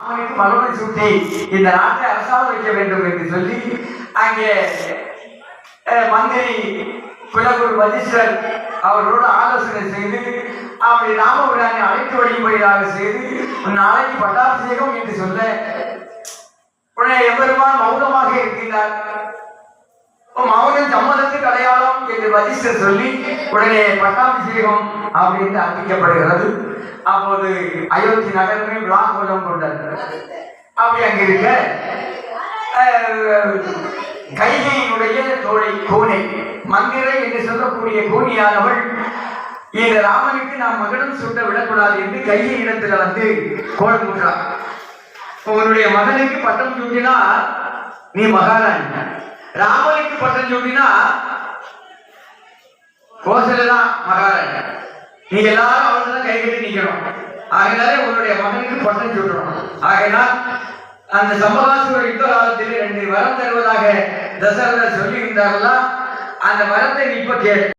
மறுபடி சுட்டி இந்த நாட்டை அரசாங்கம் வைக்க வேண்டும் என்று சொல்லி அங்கே மந்திரி குலகுரு வஜீஸ்வர் அவர்களோடு ஆலோசனை செய்து அப்படி ராமபிரானை அழைத்து வழிபடியாக செய்து நாளைக்கு பட்டாபிஷேகம் என்று சொல்ல உடனே எம்பெருமான் மௌனமாக இருக்கின்றார். மௌனம் சம்மதத்துக்கு அடையாளம் என்று வஜீஸ்வர் சொல்லி உடனே பட்டாபிஷேகம் அப்படின்னு அறிவிக்கப்படுகிறது. அப்போது அயோத்தி நகரமே விழாக்கோலம் கொண்டது. அப்படி அங்க இருக்க கைகையினுடைய தோழி கூனை மந்திரை என்று சொல்லக்கூடிய கூனியானவள் இந்த ராமனுக்கு நாம் மகனும் சுட்ட விடக்கூடாது என்று கையை இடத்துல வந்து கோலம் ஊற்றார். உன்னுடைய மகனுக்கு பட்டம் சூட்டினா நீ மகாராணி, ராமனுக்கு பட்டம் சூட்டினா கோசலாம் மகாராணி, நீங்க எல்லாரும் அவர்தான் கை கட்டி நிக்கணும். ஆகையினாலே உன்னுடைய மகனுக்கு பட்டம் சூட்டணும். ஆகையினால் அந்த சம்பகாசுர யுத்த காலத்தில் 2 வரம் தருவதாக தசரதர் சொல்லியிருந்தார்களா, அந்த வரத்தை இப்ப கேள்.